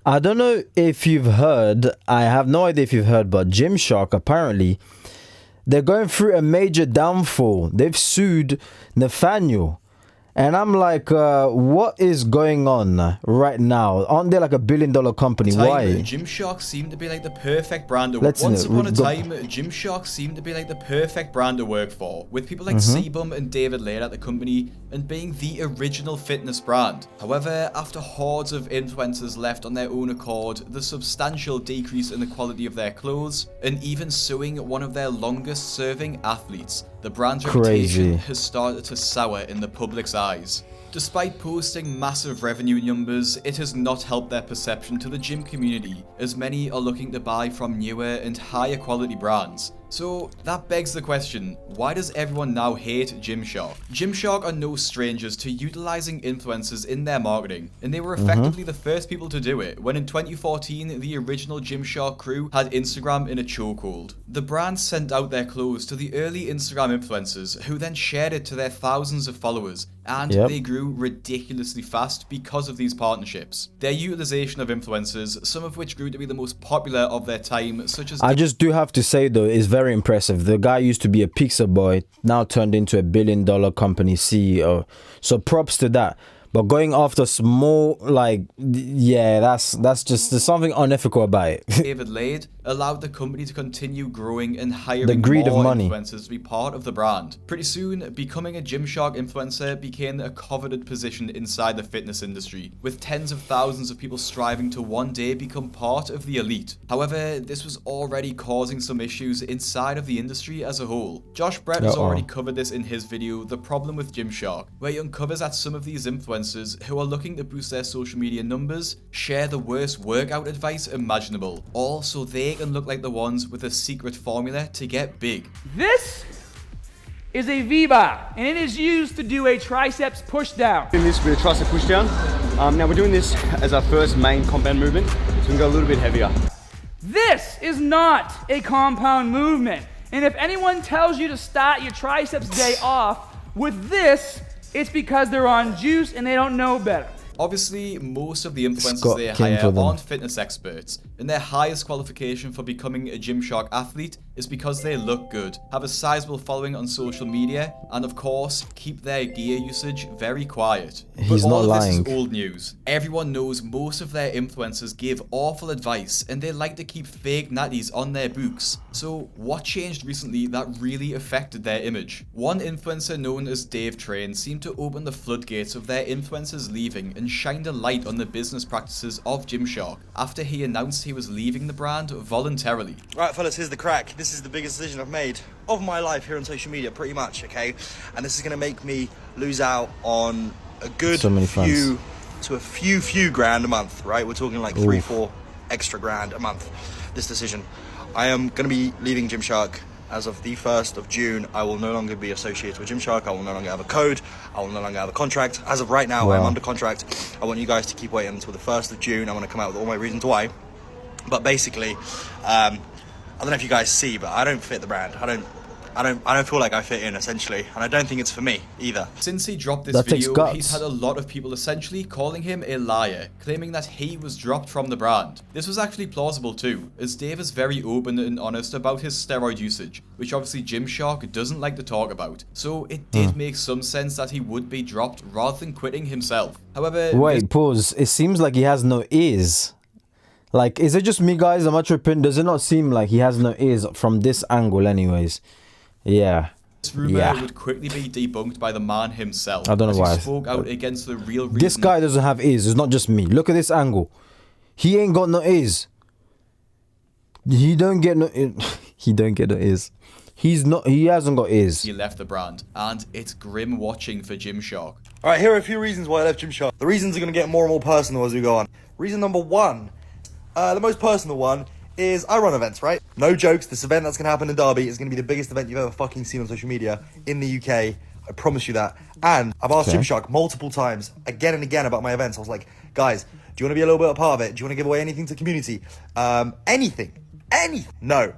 I don't know if you've heard, I have no idea if you've heard, but Gymshark, apparently, they're going through a major downfall. They've sued Nathaniel. And I'm like, what is going on right now? Aren't they like $1 billion company? Why? Gymshark seemed to be like the perfect brand to work for. Once upon a time, Gymshark seemed to be like the perfect brand to work for, with people like Sebum and David Laird at the company and being the original fitness brand. However, after hordes of influencers left on their own accord, the substantial decrease in the quality of their clothes, and even suing one of their longest serving athletes, the brand's reputation has started to sour in the public's eyes. Despite posting massive revenue numbers, it has not helped their perception to the gym community, as many are looking to buy from newer and higher quality brands. So that begs the question, why does everyone now hate Gymshark? Gymshark are no strangers to utilizing influencers in their marketing, and they were effectively the first people to do it when in 2014 the original Gymshark crew had Instagram in a chokehold. The brand sent out their clothes to the early Instagram influencers who then shared it to their thousands of followers, and they grew ridiculously fast because of these partnerships. Their utilization of influencers, some of which grew to be the most popular of their time, such as... I just do have to say though, it's very impressive. The guy used to be a pizza boy, now turned into $1 billion company CEO. So props to that. But going after small, like, yeah, that's just, there's something unethical about it. David Laird allowed the company to continue growing and hiring the greed more of money. influencers to be part of the brand. Pretty soon, becoming a Gymshark influencer became a coveted position inside the fitness industry, with tens of thousands of people striving to one day become part of the elite. However, this was already causing some issues inside of the industry as a whole. Josh Brett has already covered this in his video, The Problem with Gymshark, where he uncovers that some of these influencers who are looking to boost their social media numbers share the worst workout advice imaginable, all so they can look like the ones with a secret formula to get big. This is a V-bar, and it is used to do a triceps push down. Doing this with a tricep push down. Now we're doing this as our first main compound movement, so we can go a little bit heavier. This is not a compound movement, and if anyone tells you to start your triceps day off with this, it's because they're on juice and they don't know better. Obviously, most of the influencers they hire aren't fitness experts, and their highest qualification for becoming a Gymshark athlete is because they look good, have a sizable following on social media, and of course, keep their gear usage very quiet. He's but not all of lying. this is old news. Everyone knows most of their influencers give awful advice, and they like to keep fake natties on their books. So what changed recently that really affected their image? One influencer known as Dave Train seemed to open the floodgates of their influencers leaving and shined a light on the business practices of Gymshark after he announced he was leaving the brand voluntarily. Right fellas, here's the crack. This is the biggest decision I've made of my life here on social media, pretty much, okay? And this is gonna make me lose out on a good few grand a month, right? We're talking like 3-4 extra grand a month, this decision. I am gonna be leaving Gymshark. As of the 1st of June, I will no longer be associated with Gymshark. I will no longer have a code. I will no longer have a contract. As of right now, I'm under contract. I want you guys to keep waiting until the 1st of June. I want to come out with all my reasons why. But basically, I don't know if you guys see, but I don't fit the brand. I don't feel like I fit in, essentially, and I don't think it's for me either. Since he dropped this video, he's had a lot of people essentially calling him a liar, claiming that he was dropped from the brand. This was actually plausible too, as Dave is very open and honest about his steroid usage, which obviously Gymshark doesn't like to talk about. So it did make some sense that he would be dropped rather than quitting himself. However, wait, pause. It seems like he has no ears. Like, is it just me, guys? Am I tripping? Does it not seem like he has no ears from this angle anyways? Yeah. This rumor would quickly be debunked by the man himself. I don't know why. He spoke out against the real reason. This guy doesn't have ears. It's not just me. Look at this angle. He ain't got no ears. He don't get no ears. He hasn't got ears. He left the brand, and it's grim watching for Gymshark. Alright, here are a few reasons why I left Gymshark. The reasons are going to get more and more personal as we go on. Reason number one, the most personal one, is I run events, right? No jokes, this event that's going to happen in Derby is going to be the biggest event you've ever fucking seen on social media in the UK. I promise you that. And I've asked Gymshark multiple times, again and again, about my events. I was like, guys, do you want to be a little bit a part of it? Do you want to give away anything to the community? Anything. No.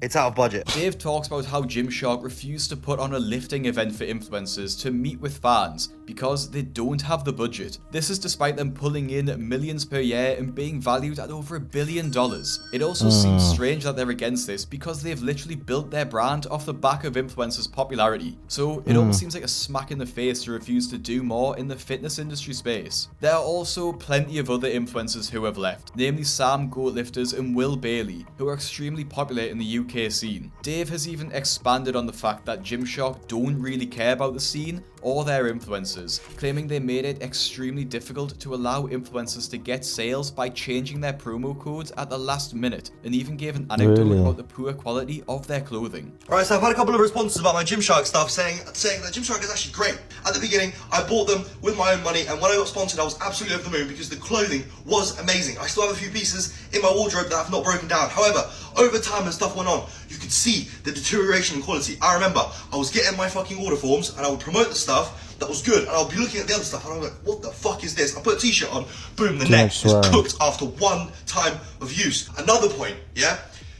It's out of budget. Dave talks about how Gymshark refused to put on a lifting event for influencers to meet with fans because they don't have the budget. This is despite them pulling in millions per year and being valued at over $1 billion. It also seems strange that they're against this because they've literally built their brand off the back of influencers' popularity. So it almost seems like a smack in the face to refuse to do more in the fitness industry space. There are also plenty of other influencers who have left, namely Sam Goatlifters and Will Bailey, who are extremely popular in the UK scene. Dave has even expanded on the fact that Gymshark don't really care about the scene or their influencers, claiming they made it extremely difficult to allow influencers to get sales by changing their promo codes at the last minute, and even gave an anecdote about the poor quality of their clothing. Alright, so I've had a couple of responses about my Gymshark stuff saying that Gymshark is actually great. At the beginning, I bought them with my own money, and when I got sponsored, I was absolutely over the moon because the clothing was amazing. I still have a few pieces in my wardrobe that have not broken down. However, over time as stuff went on, you could see the deterioration in quality. I remember I was getting my fucking order forms and I would promote the stuff that was good, and I'll be looking at the other stuff and I'm like, what the fuck is this? I put a t-shirt on, boom, the neck is cooked after one time of use. Another point, yeah?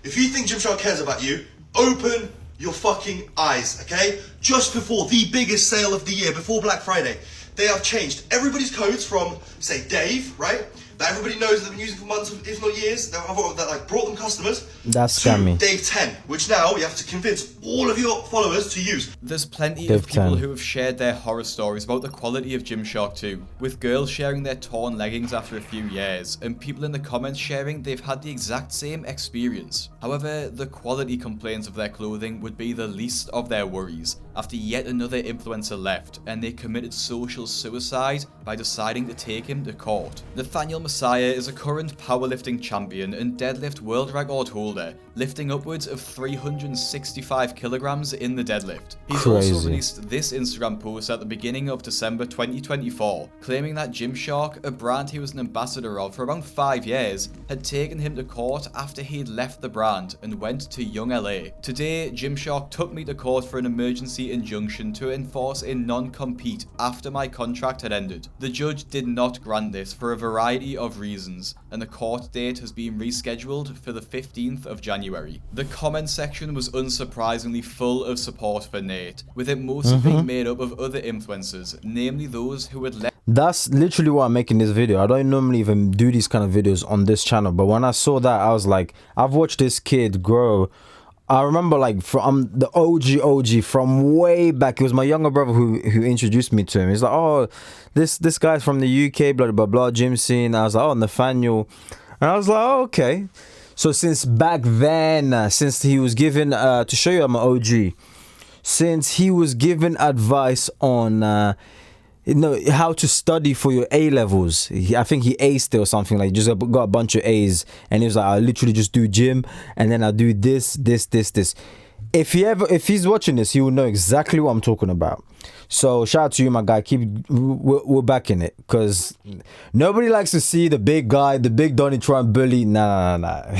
If you think Gymshark cares about you, open your fucking eyes, okay? Just before the biggest sale of the year, before Black Friday, they have changed everybody's codes from, say, Dave, right? That everybody knows that they've been using for months, if not years, that like brought them customers. That's scammy. Dave 10, which now you have to convince all of your followers to use. There's plenty of people who have shared their horror stories about the quality of Gymshark too, with girls sharing their torn leggings after a few years, and people in the comments sharing they've had the exact same experience. However, the quality complaints of their clothing would be the least of their worries, after yet another influencer left, and they committed social suicide by deciding to take him to court. Nathaniel Messiah is a current powerlifting champion and deadlift world record holder, lifting upwards of 365 kilograms in the deadlift. He's also released this Instagram post at the beginning of December 2024, claiming that Gymshark, a brand he was an ambassador of for around 5 years, had taken him to court after he'd left the brand and went to Young LA. Today, Gymshark took me to court for an emergency injunction to enforce a non-compete after my contract had ended. The judge did not grant this for a variety of reasons, and the court date has been rescheduled for the 15th of January. The comment section was unsurprisingly full of support for Nate, with it mostly being made up of other influencers, namely those who had left. That's literally why I'm making this video. I don't normally even do these kind of videos on this channel, but when I saw that, I was like, I've watched this kid grow. I remember like from the OG from way back. It was my younger brother who introduced me to him. He's like, oh, this guy's from the UK, blah blah blah, gym scene. I was like, oh, Nathaniel, and I was like, oh, okay. So since back then, since he was given to show you I'm an OG, since he was given advice on how to study for your A levels. I think he aced it or something, like just got a bunch of A's, and he was like, I literally just do gym and then I do this. If he's watching this, he will know exactly what I'm talking about. So shout out to you, my guy. We're back in it, because nobody likes to see the big guy, the big Donnie try and bully. Nah.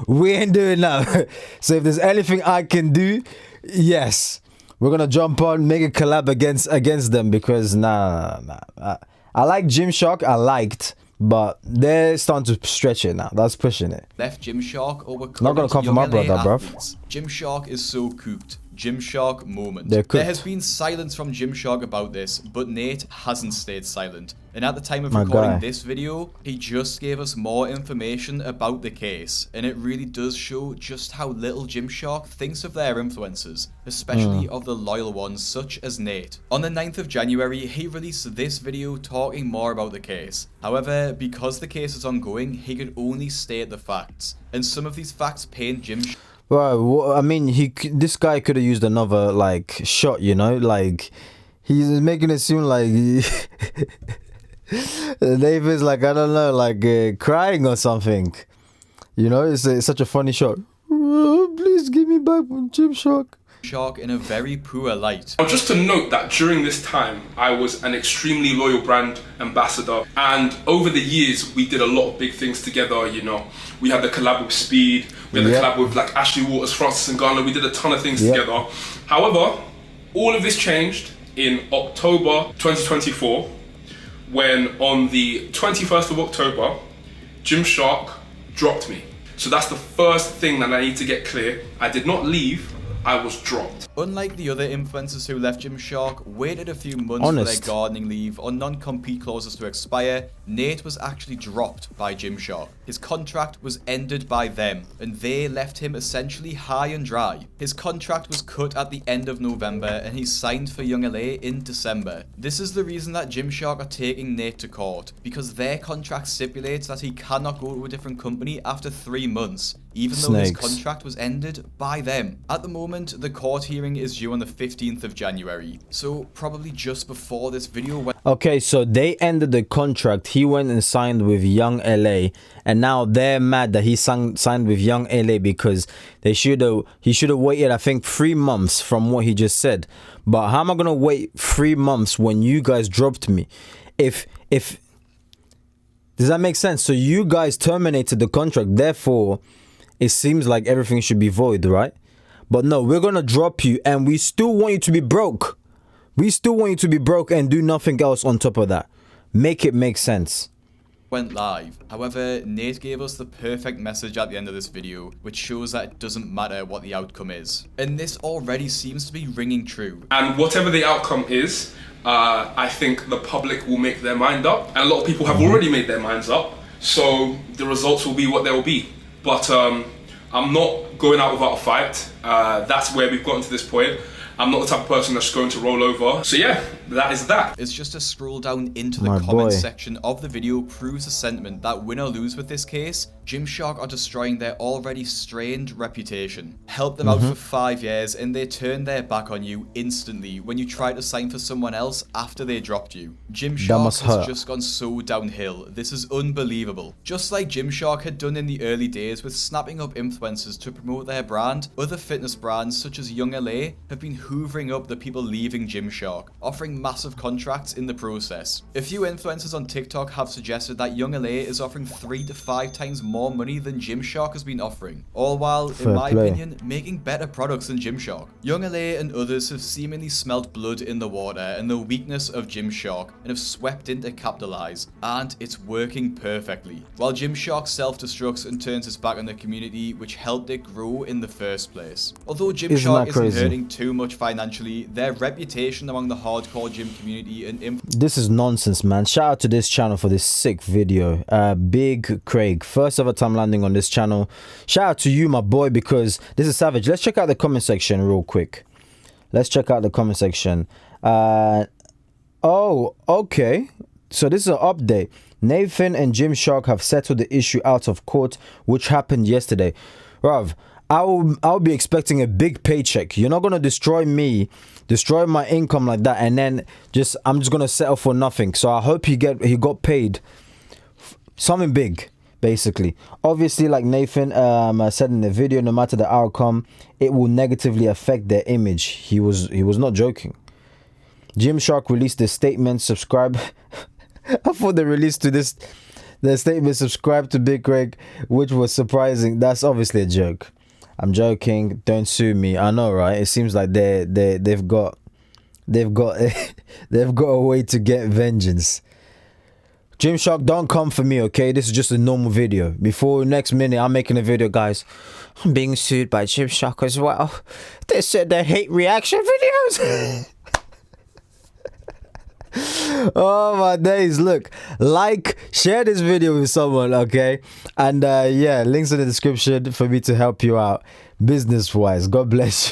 We ain't doing that. So if there's anything I can do, yes, we're gonna jump on, make a collab against them, because nah. I like Gymshark, but they're starting to stretch it now. That's pushing it. Left Gymshark or were not gonna come for my brother, bruv. Gymshark is so cooked. Gymshark moment. There has been silence from Gymshark about this, but Nate hasn't stayed silent. And at the time of recording this video, he just gave us more information about the case, and it really does show just how little Gymshark thinks of their influencers, especially of the loyal ones such as Nate. On the 9th of January, he released this video talking more about the case. However, because the case is ongoing, he could only state the facts, and some of these facts paint Gymshark. Well, I mean, this guy could have used another like shot, you know, like he's making it seem like David's like, I don't know, like crying or something, you know. It's such a funny shot. Oh, please give me back Gymshark. Gymshark in a very poor light. Now, just to note that during this time, I was an extremely loyal brand ambassador, and over the years, we did a lot of big things together. You know, we had the collab with Speed, we had the collab with like Ashley Waters, Francis Ngannou. We did a ton of things together. However, all of this changed in October 2024, when on the 21st of October, Gymshark dropped me. So that's the first thing that I need to get clear. I did not leave, I was dropped. Unlike the other influencers who left Gymshark, waited a few months for their gardening leave or non-compete clauses to expire, Nate was actually dropped by Gymshark. His contract was ended by them, and they left him essentially high and dry. His contract was cut at the end of November, and he signed for Young LA in December. This is the reason that Gymshark are taking Nate to court, because their contract stipulates that he cannot go to a different company after 3 months, even though his contract was ended by them. At the moment, the court hearing is due on the 15th of January, so probably just before this video went. Okay, so they ended the contract. He went and signed with Young LA, and now they're mad that he signed with Young LA because he should have waited, I think, 3 months from what he just said. But how am I gonna wait 3 months when you guys dropped me? If does that make sense? So you guys terminated the contract, therefore it seems like everything should be void, right? But no, we're gonna drop you, and we still want you to be broke. We still want you to be broke and do nothing else on top of that. Make it make sense. Went live. However, Nate gave us the perfect message at the end of this video, which shows that it doesn't matter what the outcome is. And this already seems to be ringing true. And whatever the outcome is, I think the public will make their mind up. And a lot of people have already made their minds up. So the results will be what they will be. But I'm not going out without a fight. That's where we've gotten to this point. I'm not the type of person that's going to roll over. So yeah, that is that. It's just a scroll down into the comments section of the video proves the sentiment that win or lose with this case, Gymshark are destroying their already strained reputation. Help them out for 5 years and they turn their back on you instantly when you try to sign for someone else after they dropped you. Gymshark has just gone so downhill. This is unbelievable. Just like Gymshark had done in the early days with snapping up influencers to promote their brand, other fitness brands such as Young LA have been hoovering up the people leaving Gymshark, offering massive contracts in the process. A few influencers on TikTok have suggested that Young LA is offering 3 to 5 times more money than Gymshark has been offering, all while, in my opinion, making better products than Gymshark. Young LA and others have seemingly smelt blood in the water and the weakness of Gymshark and have swept in to capitalize, and it's working perfectly. While Gymshark self-destructs and turns its back on the community which helped it grow in the first place. Although Gymshark isn't hurting too much financially, their reputation among the hardcore gym community and this is nonsense, man. Shout out to this channel for this sick video. Big Craig, first ever time landing on this channel. Shout out to you, my boy, because this is savage. Let's check out the comment section real quick. Let's check out the comment section. Oh, okay. So this is an update. Nathan and Gymshark have settled the issue out of court, which happened yesterday. Rav, I'll be expecting a big paycheck. You're not gonna destroy me, destroy my income like that, and then I'm just gonna settle for nothing. So I hope he got paid something big, basically. Obviously, like Nathan said in the video, no matter the outcome, it will negatively affect their image. He was not joking. Gymshark released a statement. Subscribe. I thought they released the statement. Subscribe to Big Craig, which was surprising. That's obviously a joke. I'm joking. Don't sue me. I know, right? It seems like they've got a way to get vengeance. Gymshark, don't come for me, okay? This is just a normal video. Before next minute, I'm making a video, guys. I'm being sued by Gymshark as well. They said they hate reaction videos. Oh my days. Look, like, share this video with someone, okay? And yeah, links in the description for me to help you out business wise. God bless you.